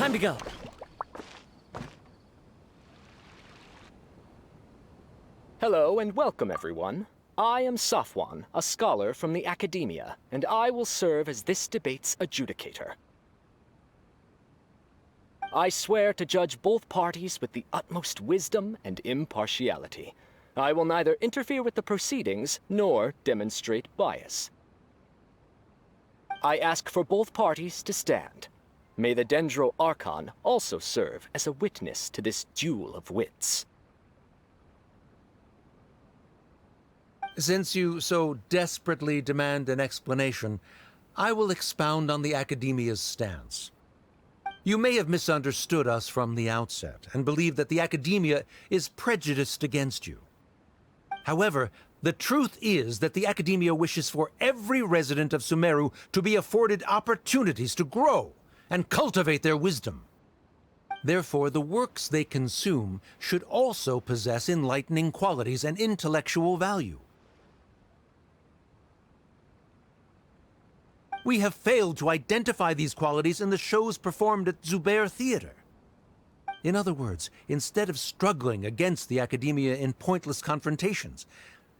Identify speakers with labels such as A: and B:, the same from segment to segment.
A: Time to go.
B: Hello and welcome, everyone. I am Safwan, a scholar from the Academia, and I will serve as this debate's adjudicator. I swear to judge both parties with the utmost wisdom and impartiality. I will neither interfere with the proceedings nor demonstrate bias. I ask for both parties to stand. May the Dendro Archon also serve as a witness to this duel of wits.
C: Since you so desperately demand an explanation, I will expound on the Academia's stance. You may have misunderstood us from the outset and believe that the Academia is prejudiced against you. However, the truth is that the Academia wishes for every resident of Sumeru to be afforded opportunities to grow and cultivate their wisdom. Therefore, the works they consume should also possess enlightening qualities and intellectual value. We have failed to identify these qualities in the shows performed at Zubair Theater. In other words, instead of struggling against the Academia in pointless confrontations,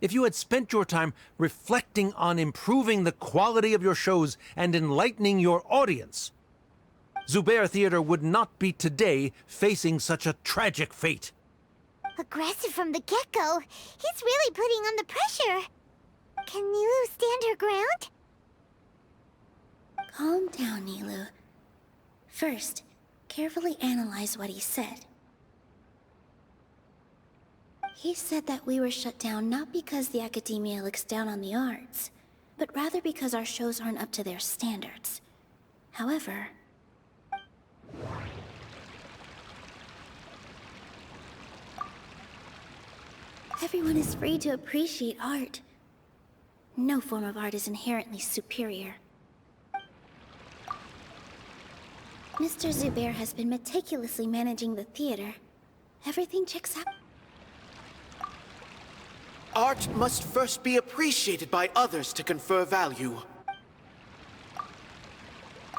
C: if you had spent your time reflecting on improving the quality of your shows and enlightening your audience, Zubair Theater would not be today facing such a tragic fate.
D: Aggressive from the get-go. He's really putting on the pressure. Can Nilou stand her ground?
E: Calm down, Nilou. First, carefully analyze what he said. He said that we were shut down not because the Academia looks down on the arts, but rather because our shows aren't up to their standards. However, everyone is free to appreciate art. No form of art is inherently superior. Mr. Zubair has been meticulously managing the theater. Everything checks out.
F: Art must first be appreciated by others to confer value.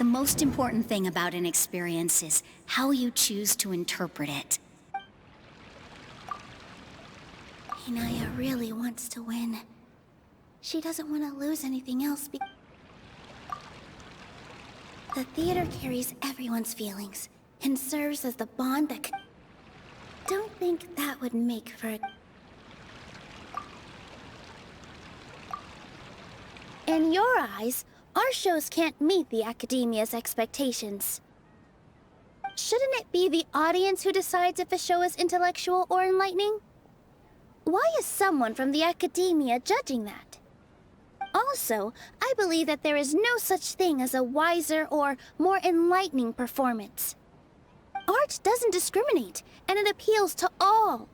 G: The most important thing about an experience is how you choose to interpret it.
E: Hinaya really wants to win. She doesn't want to lose anything else The theater carries everyone's feelings and serves as the bond that Don't think that would make for a...
D: In your eyes, our shows can't meet the Academia's expectations. Shouldn't it be the audience who decides if a show is intellectual or enlightening? Why is someone from the Academia judging that? Also, I believe that there is no such thing as a wiser or more enlightening performance. Art doesn't discriminate, and it appeals to all.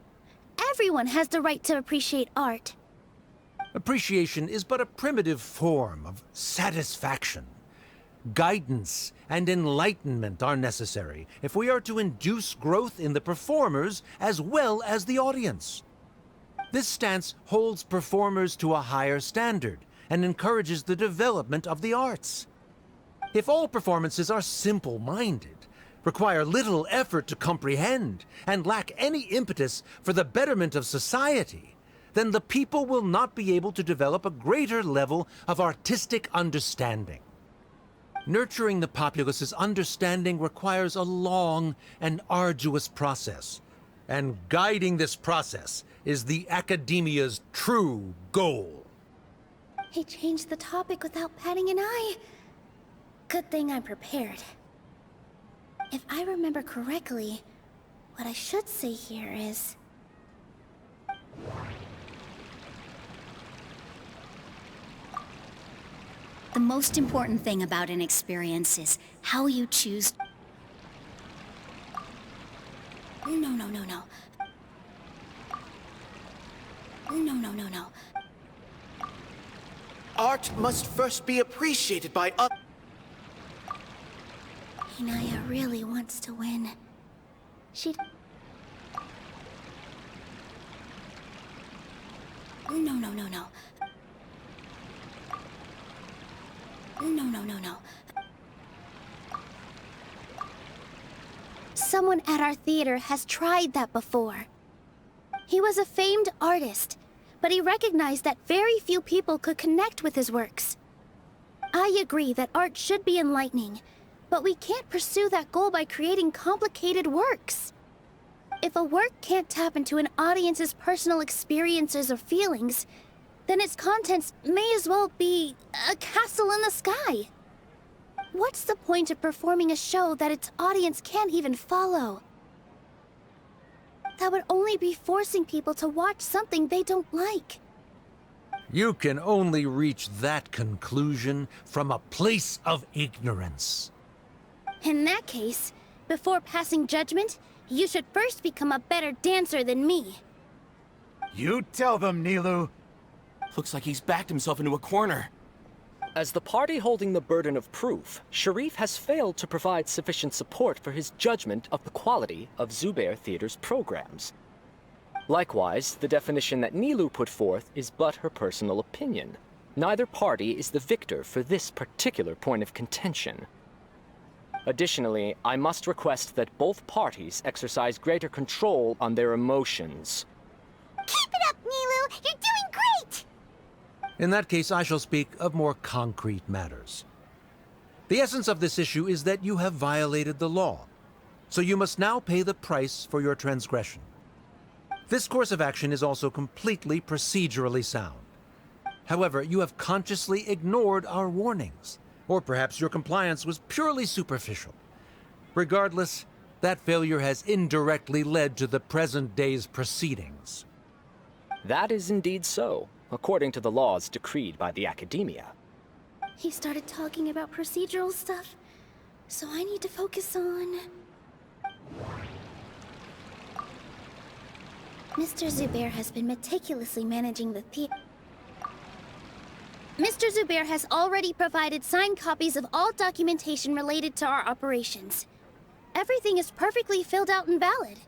D: Everyone has the right to appreciate art.
C: Appreciation is but a primitive form of satisfaction. Guidance and enlightenment are necessary if we are to induce growth in the performers as well as the audience. This stance holds performers to a higher standard and encourages the development of the arts. If all performances are simple-minded, require little effort to comprehend, and lack any impetus for the betterment of society, then the people will not be able to develop a greater level of artistic understanding. Nurturing the populace's understanding requires a long and arduous process, and guiding this process is the Academia's true goal.
E: He changed the topic without batting an eye. Good thing I'm prepared. If I remember correctly, what I should say here is...
G: The most important thing about an experience is how you choose...
E: No.
F: Art must first be appreciated by others.
E: Hinaya really wants to win. She... No.
D: Someone at our theater has tried that before. He was a famed artist, but he recognized that very few people could connect with his works. I agree that art should be enlightening, but we can't pursue that goal by creating complicated works. If a work can't tap into an audience's personal experiences or feelings, then its contents may as well be a castle in the sky. What's the point of performing a show that its audience can't even follow? That would only be forcing people to watch something they don't like.
C: You can only reach that conclusion from a place of ignorance.
D: In that case, before passing judgment, you should first become a better dancer than me.
A: You tell them, Nilou.
F: Looks like he's backed himself into a corner.
B: As the party holding the burden of proof, Sharif has failed to provide sufficient support for his judgment of the quality of Zubair Theater's programs. Likewise, the definition that Nilou put forth is but her personal opinion. Neither party is the victor for this particular point of contention. Additionally, I must request that both parties exercise greater control on their emotions.
E: Keep it up, Nilou! You're doing great!
C: In that case, I shall speak of more concrete matters. The essence of this issue is that you have violated the law, so you must now pay the price for your transgression. This course of action is also completely procedurally sound. However, you have consciously ignored our warnings, or perhaps your compliance was purely superficial. Regardless, that failure has indirectly led to the present day's proceedings.
B: That is indeed so, according to the laws decreed by the Academia.
D: He started talking about procedural stuff, so I need to focus on... Mr. Zubair has been meticulously managing the theater. Mr. Zubair has already provided signed copies of all documentation related to our operations. Everything is perfectly filled out and valid.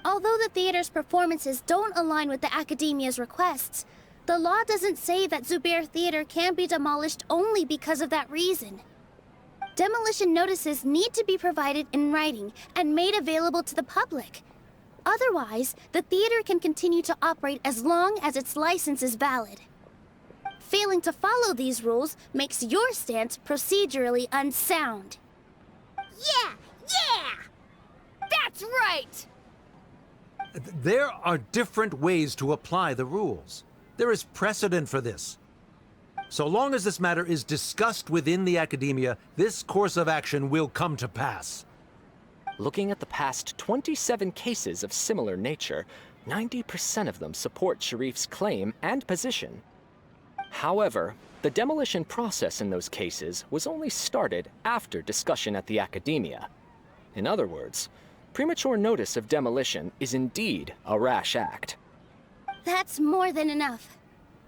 D: Although the theater's performances don't align with the Academia's requests, the law doesn't say that Zubair Theater can be demolished only because of that reason. Demolition notices need to be provided in writing and made available to the public. Otherwise, the theater can continue to operate as long as its license is valid. Failing to follow these rules makes your stance procedurally unsound.
E: Yeah! That's right!
C: There are different ways to apply the rules. There is precedent for this. So long as this matter is discussed within the Academia, this course of action will come to pass.
B: Looking at the past 27 cases of similar nature, 90% of them support Sharif's claim and position. However, the demolition process in those cases was only started after discussion at the Academia. In other words, premature notice of demolition is indeed a rash act.
D: That's more than enough.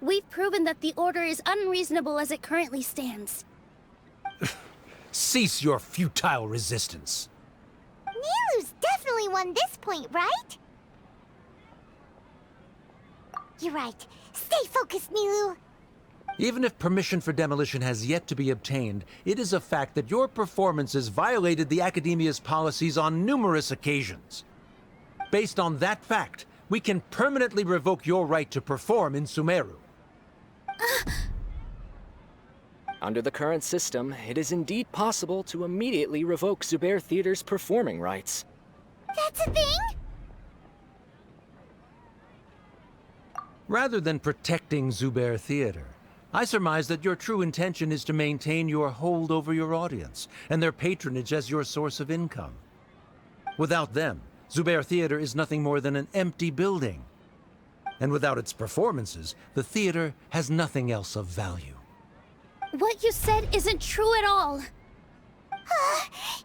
D: We've proven that the order is unreasonable as it currently stands.
C: Cease your futile resistance.
E: Nilou's definitely won this point, right? You're right. Stay focused, Nilou.
C: Even if permission for demolition has yet to be obtained, it is a fact that your performances violated the Academia's policies on numerous occasions. Based on that fact, we can permanently revoke your right to perform in Sumeru.
B: Under the current system, it is indeed possible to immediately revoke Zubair Theater's performing rights.
E: That's a thing?
C: Rather than protecting Zubair Theater, I surmise that your true intention is to maintain your hold over your audience and their patronage as your source of income. Without them, Zubair Theater is nothing more than an empty building. And without its performances, the theater has nothing else of value.
D: What you said isn't true at all.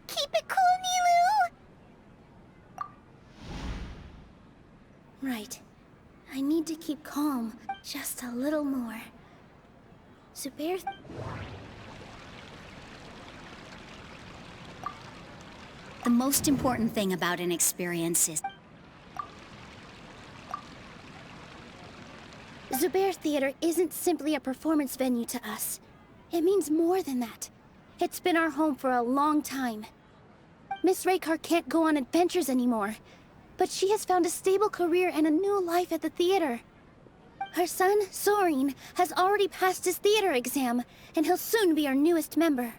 E: Keep it cool, Nilou!
D: Right. I need to keep calm just a little more. Zubair...
G: The most important thing about an experience is...
D: Zubair Theater isn't simply a performance venue to us. It means more than that. It's been our home for a long time. Miss Raykar can't go on adventures anymore, but she has found a stable career and a new life at the theater. Her son, Soren, has already passed his theater exam, and he'll soon be our newest member.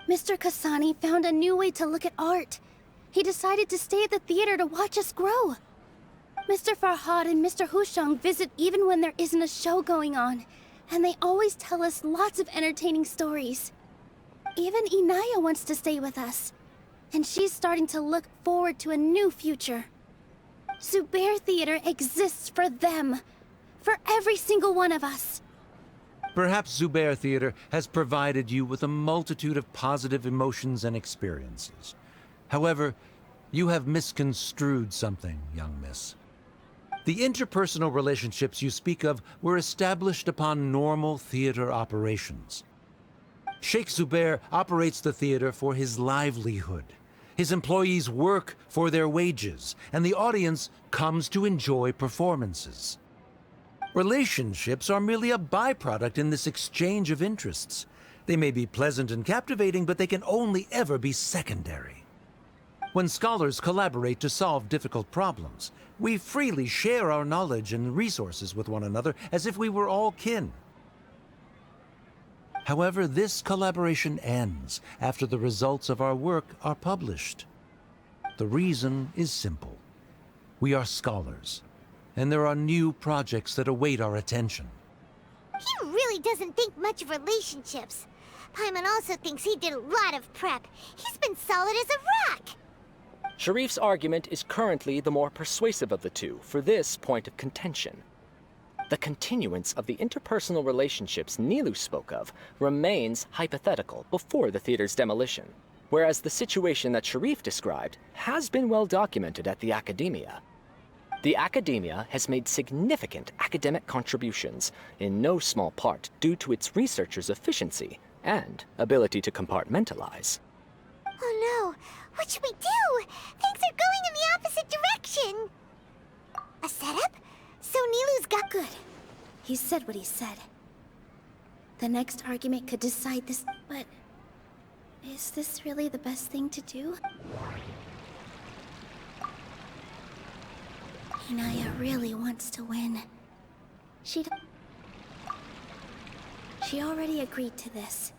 D: Mr. Kasani found a new way to look at art. He decided to stay at the theater to watch us grow. Mr. Farhad and Mr. Hushang visit even when there isn't a show going on, and they always tell us lots of entertaining stories. Even Inaya wants to stay with us, and she's starting to look forward to a new future. Zubair Theater exists for them, for every single one of us.
C: Perhaps Zubair Theater has provided you with a multitude of positive emotions and experiences. However, you have misconstrued something, young miss. The interpersonal relationships you speak of were established upon normal theater operations. Sheikh Zubair operates the theater for his livelihood. His employees work for their wages, and the audience comes to enjoy performances. Relationships are merely a byproduct in this exchange of interests. They may be pleasant and captivating, but they can only ever be secondary. When scholars collaborate to solve difficult problems, we freely share our knowledge and resources with one another as if we were all kin. However, this collaboration ends after the results of our work are published. The reason is simple. We are scholars, and there are new projects that await our attention.
E: He really doesn't think much of relationships. Paimon also thinks he did a lot of prep. He's been solid as a rock.
B: Sharif's argument is currently the more persuasive of the two for this point of contention. The continuance of the interpersonal relationships Nilou spoke of remains hypothetical before the theater's demolition, whereas the situation that Sharif described has been well documented at the Academia. The Academia has made significant academic contributions, in no small part due to its researchers' efficiency and ability to compartmentalize.
E: Oh no, what should we do? Things are going in the opposite direction. A setup? So Nilou's got good.
D: He said what he said. The next argument could decide this, but is this really the best thing to do? Inaya really wants to win. She already agreed to this.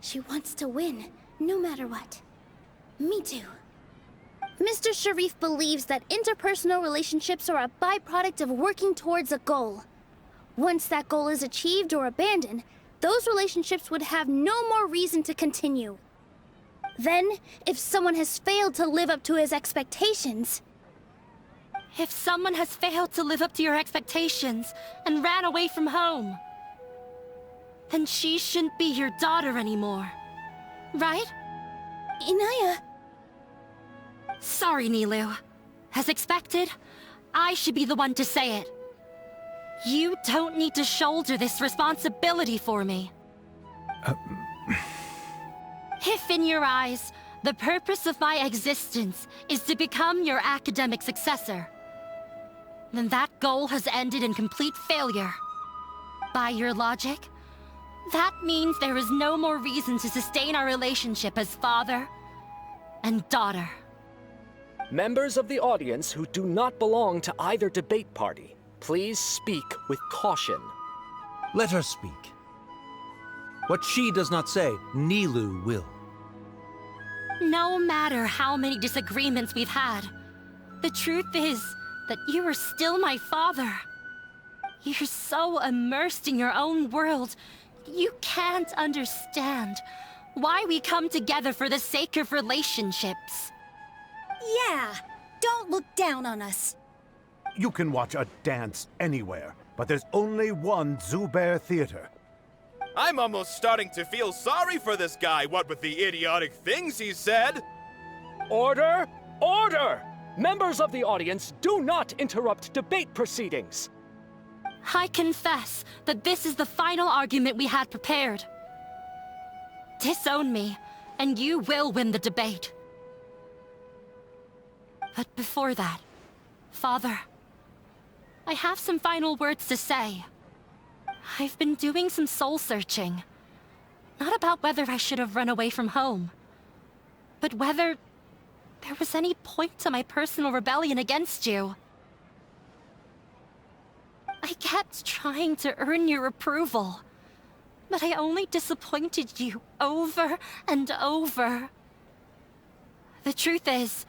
D: She wants to win, no matter what. Me too. Mr. Sharif believes that interpersonal relationships are a byproduct of working towards a goal. Once that goal is achieved or abandoned, those relationships would have no more reason to continue. Then, if someone has failed to live up to his expectations...
H: If someone has failed to live up to your expectations and ran away from home, then she shouldn't be your daughter anymore, right?
D: Inaya...
H: Sorry, Nilou. As expected, I should be the one to say it. You don't need to shoulder this responsibility for me. If in your eyes, the purpose of my existence is to become your academic successor, then that goal has ended in complete failure. By your logic, that means there is no more reason to sustain our relationship as father and daughter.
B: Members of the audience who do not belong to either debate party, please speak with caution.
C: Let her speak. What she does not say, Nilou will.
H: No matter how many disagreements we've had, the truth is that you are still my father. You're so immersed in your own world, you can't understand why we come together for the sake of relationships.
G: Yeah, don't look down on us.
A: You can watch a dance anywhere, but there's only one Zubair Theater.
I: I'm almost starting to feel sorry for this guy, what with the idiotic things he said.
B: Order! Order! Members of the audience, do not interrupt debate proceedings!
H: I confess that this is the final argument we had prepared. Disown me, and you will win the debate. But before that, Father, I have some final words to say. I've been doing some soul-searching. Not about whether I should have run away from home, but whether there was any point to my personal rebellion against you. I kept trying to earn your approval, but I only disappointed you over and over. The truth is,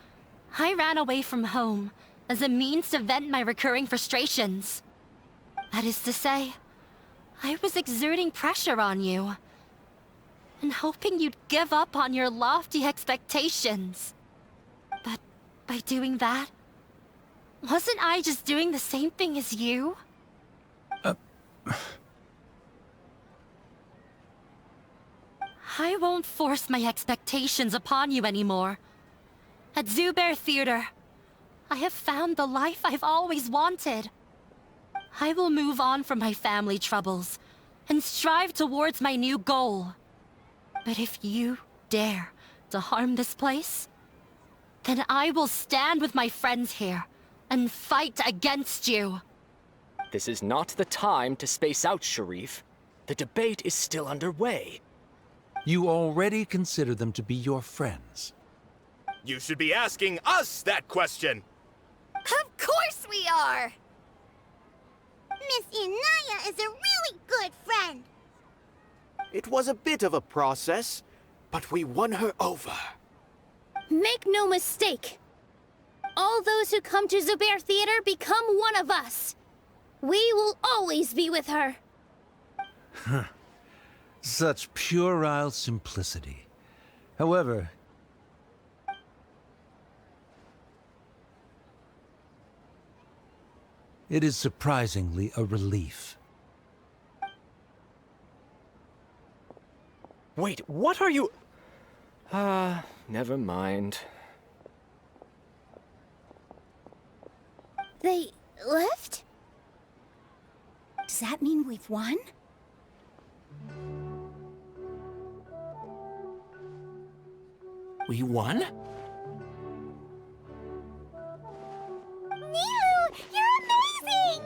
H: I ran away from home as a means to vent my recurring frustrations. That is to say, I was exerting pressure on you, and hoping you'd give up on your lofty expectations. But by doing that, wasn't I just doing the same thing as you? I won't force my expectations upon you anymore. At Zubeir Theater, I have found the life I've always wanted. I will move on from my family troubles and strive towards my new goal. But if you dare to harm this place, then I will stand with my friends here and fight against you.
B: This is not the time to space out, Sharif. The debate is still underway.
C: You already consider them to be your friends.
I: You should be asking us that question!
E: Of course we are! Miss Inaya is a really good friend.
F: It was a bit of a process, but we won her over.
D: Make no mistake. All those who come to Zubeir Theater become one of us. We will always be with her.
C: Such puerile simplicity. However, it is surprisingly a relief.
B: Wait, what are you... never mind.
D: They left?
G: Does that mean we've won?
F: We won?
E: Nilou, you're amazing!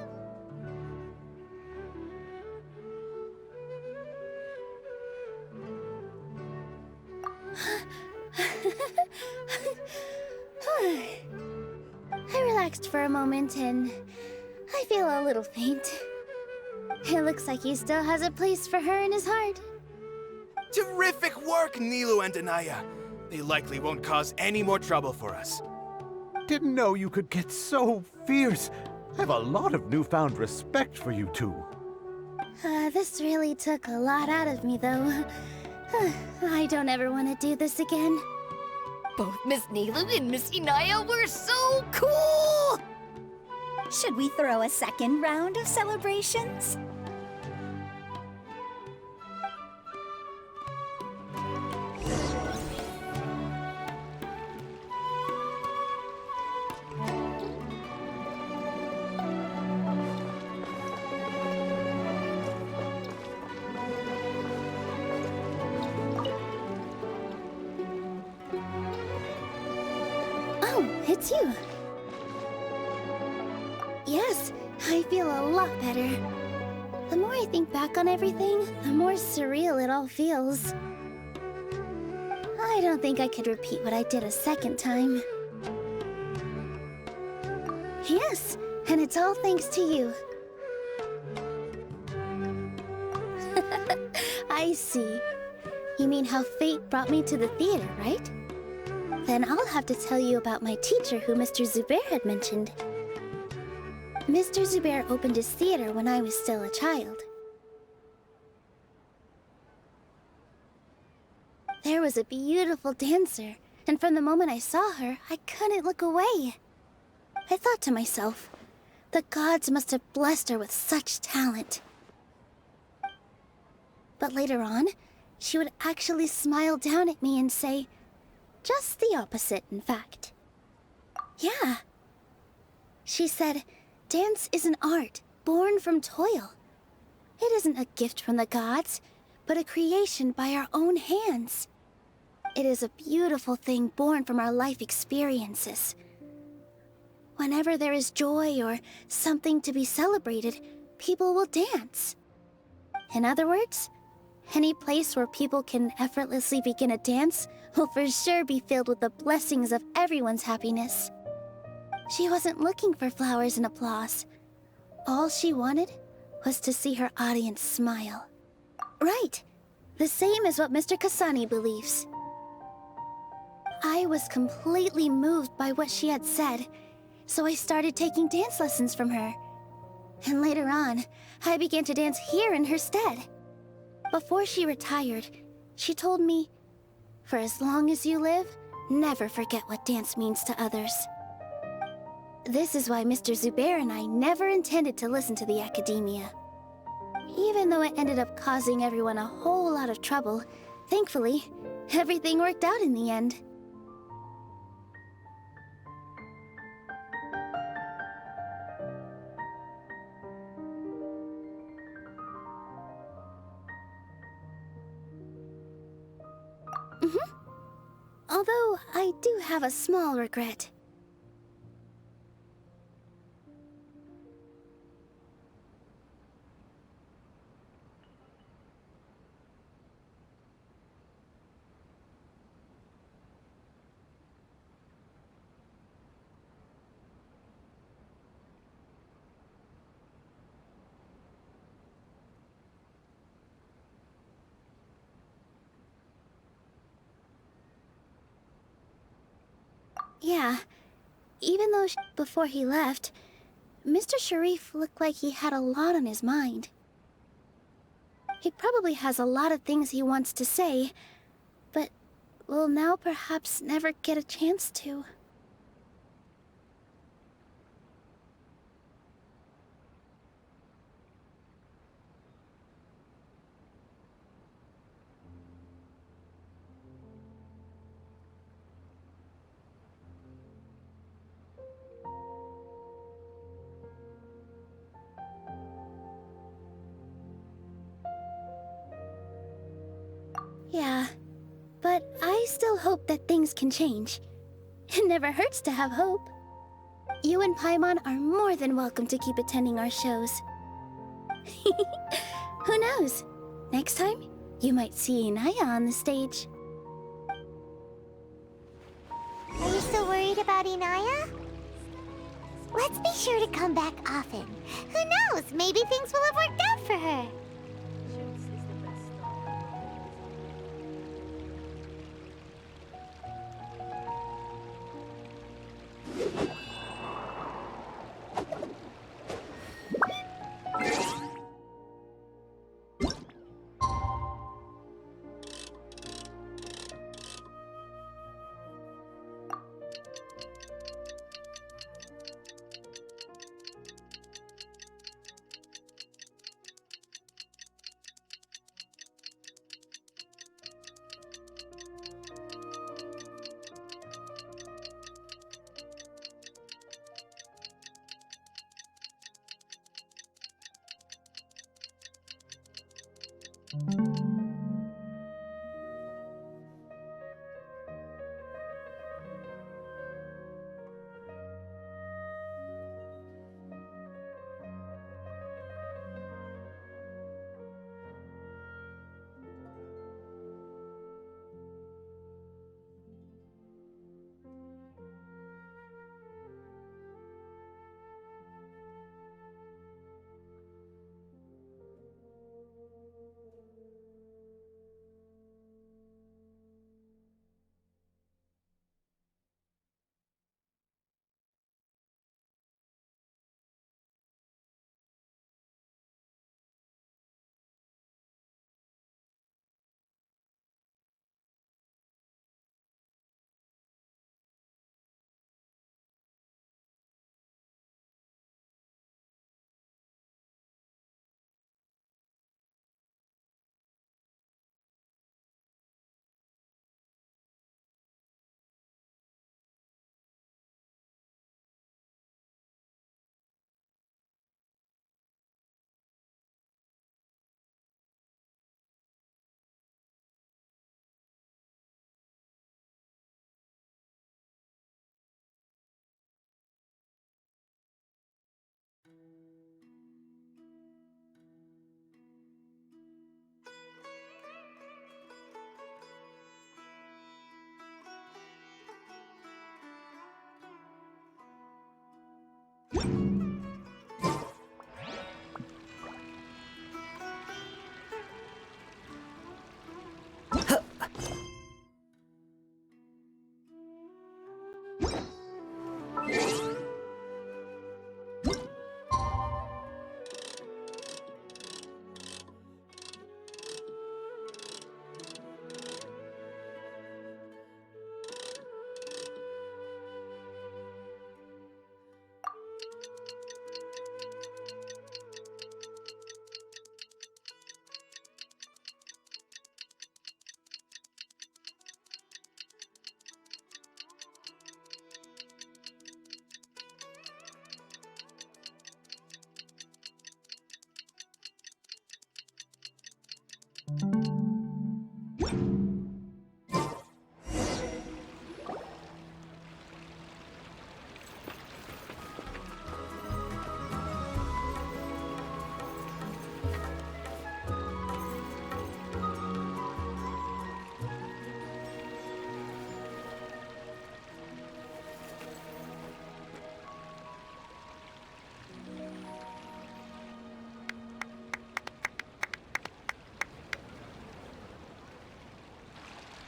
D: I relaxed for a moment and I feel a little faint. It looks like he still has a place for her in his heart.
I: Terrific work, Nilou and Anaya. They likely won't cause any more trouble for us.
A: Didn't know you could get so fierce. I have a lot of newfound respect for you two.
D: This really took a lot out of me, though. I don't ever want to do this again.
E: Both Miss Nilou and Miss Inaya were so cool!
G: Should we throw a second round of celebrations?
D: Oh, it's you. Yes, I feel a lot better. The more I think back on everything, the more surreal it all feels. I don't think I could repeat what I did a second time. Yes, and it's all thanks to you. I see. You mean how fate brought me to the theater, right? Then I'll have to tell you about my teacher who Mr. Zubeir had mentioned. Mr. Zubeir opened his theater when I was still a child. There was a beautiful dancer, and from the moment I saw her, I couldn't look away. I thought to myself, the gods must have blessed her with such talent. But later on, she would actually smile down at me and say, just the opposite, in fact. Yeah. She said, dance is an art born from toil. It isn't a gift from the gods, but a creation by our own hands. It is a beautiful thing born from our life experiences. Whenever there is joy or something to be celebrated, people will dance. In other words, Any place where people can effortlessly begin a dance will for sure be filled with the blessings of everyone's happiness. She wasn't looking for flowers and applause. All she wanted was to see her audience smile. Right! The same as what Mr. Kasani believes. I was completely moved by what she had said, so I started taking dance lessons from her. And later on, I began to dance here in her stead. Before she retired, she told me, "For as long as you live, never forget what dance means to others." This is why Mr. Zubair and I never intended to listen to the academia. Even though it ended up causing everyone a whole lot of trouble, thankfully, everything worked out in the end. Although, I do have a small regret. Yeah, even though before he left, Mr. Sharif looked like he had a lot on his mind. He probably has a lot of things he wants to say, but will now perhaps never get a chance to. Yeah, but I still hope that things can change. It never hurts to have hope. You and Paimon are more than welcome to keep attending our shows. Who knows? Next time, you might see Inaya on the stage.
E: Are you still worried about Inaya? Let's be sure to come back often. Who knows? Maybe things will have worked out for her.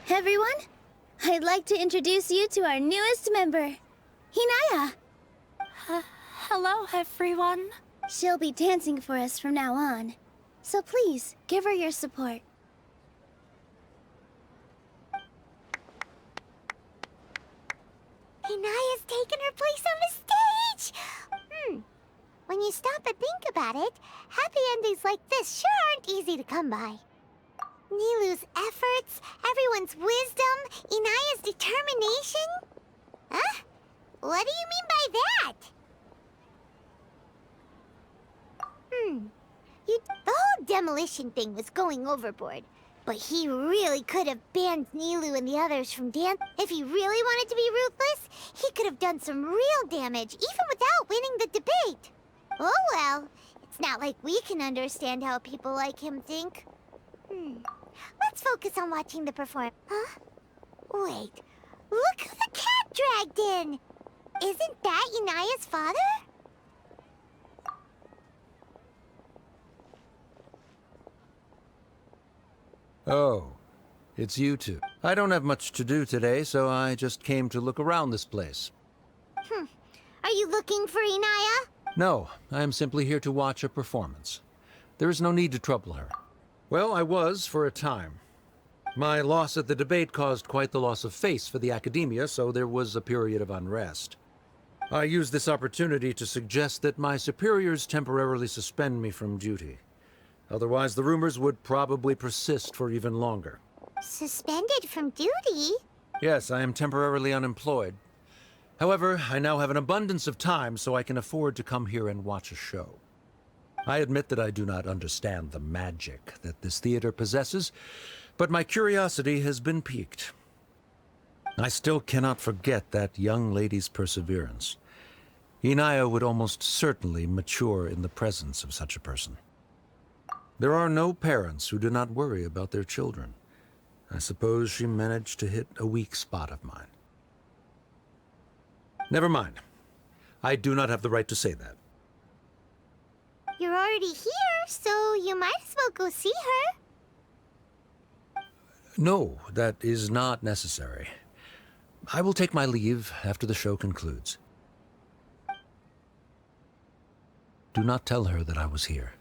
D: Everyone, I'd like to introduce you to our newest member, Hinaya.
H: Hello, everyone.
D: She'll be dancing for us from now on, so please give her your support.
E: Hinaya's taken her place on the stage! When you stop and think about it, happy endings like this sure aren't easy to come by. Nilou's efforts, everyone's wisdom, Inaya's determination? Huh? What do you mean by that? The whole demolition thing was going overboard. But he really could have banned Nilou and the others from dance. If he really wanted to be ruthless, he could have done some real damage, even without winning the debate. Oh well, it's not like we can understand how people like him think. Let's focus on watching the performance. Huh? Wait, look who the cat dragged in! Isn't that Inaya's father?
C: Oh, it's you two. I don't have much to do today, so I just came to look around this place.
E: Are you looking for Inaya?
C: No, I am simply here to watch a performance. There is no need to trouble her. Well, I was for a time. My loss at the debate caused quite the loss of face for the academia, so there was a period of unrest. I used this opportunity to suggest that my superiors temporarily suspend me from duty. Otherwise, the rumors would probably persist for even longer.
E: Suspended from duty?
C: Yes, I am temporarily unemployed. However, I now have an abundance of time, so I can afford to come here and watch a show. I admit that I do not understand the magic that this theater possesses, but my curiosity has been piqued. I still cannot forget that young lady's perseverance. Inaya would almost certainly mature in the presence of such a person. There are no parents who do not worry about their children. I suppose she managed to hit a weak spot of mine. Never mind. I do not have the right to say that.
E: You're already here, so you might as well go see her.
C: No, that is not necessary. I will take my leave after the show concludes. Do not tell her that I was here.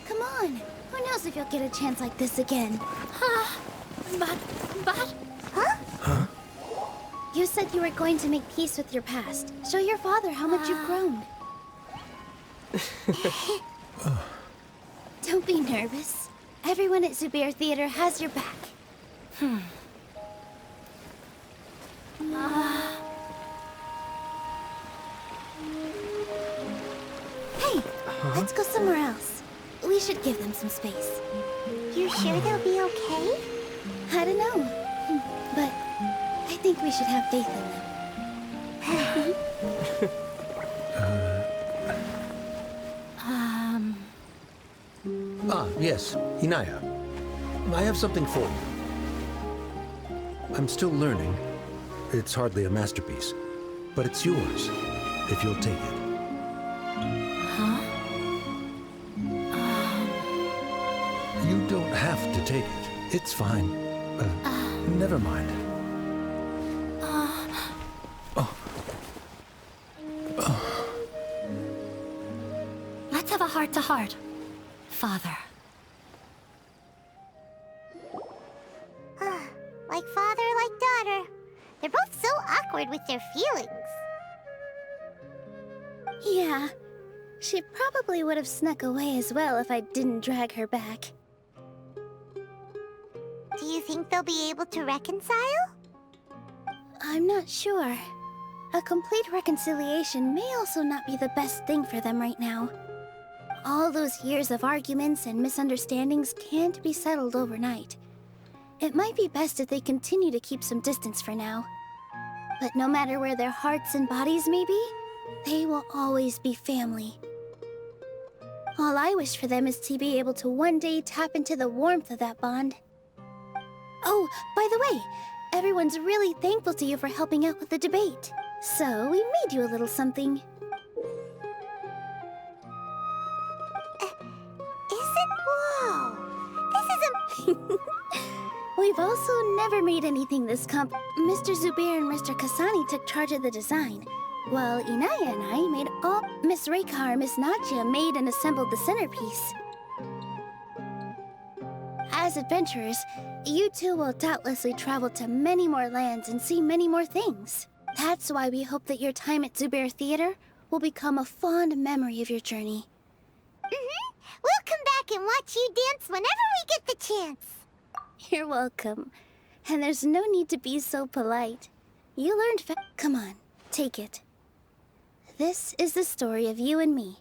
D: Come on. Who knows if you'll get a chance like this again?
H: But...
D: Huh? You said you were going to make peace with your past. Show your father how much you've grown. Don't be nervous. Everyone at Zubair Theater has your back. Hey, let's go somewhere else. We should give them some space.
E: You sure they'll be okay?
D: I don't know, but I think we should have faith in them.
C: Yes, Inaya. I have something for you. I'm still learning, It's hardly a masterpiece, but it's yours, if you'll take it.
H: Huh?
C: You don't have to take it. It's fine. Never mind.
H: Let's have a heart-to-heart, Father.
E: Like father, like daughter. They're both so awkward with their feelings.
D: Yeah, she probably would have snuck away as well if I didn't drag her back.
E: Do you think they'll be able to reconcile?
D: I'm not sure. A complete reconciliation may also not be the best thing for them right now. All those years of arguments and misunderstandings can't be settled overnight. It might be best if they continue to keep some distance for now. But no matter where their hearts and bodies may be, they will always be family. All I wish for them is to be able to one day tap into the warmth of that bond. Oh, by the way, everyone's really thankful to you for helping out with the debate. So, we made you a little something.
E: Is it? Whoa! This is
D: We've also never made anything this Mr. Zubair and Mr. Kasani took charge of the design, while Inaya and I made all... Miss Reika or Miss Nadia made and assembled the centerpiece. As adventurers, you two will doubtlessly travel to many more lands and see many more things. That's why we hope that your time at Zubair Theater will become a fond memory of your journey.
E: We'll come back and watch you dance whenever we get the chance.
D: You're welcome. And there's no need to be so polite. You learned Come on, take it. This is the story of you and me.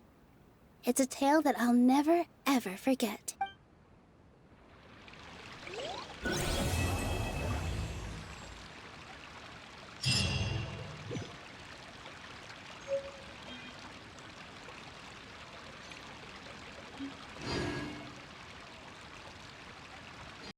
D: It's a tale that I'll never, ever forget.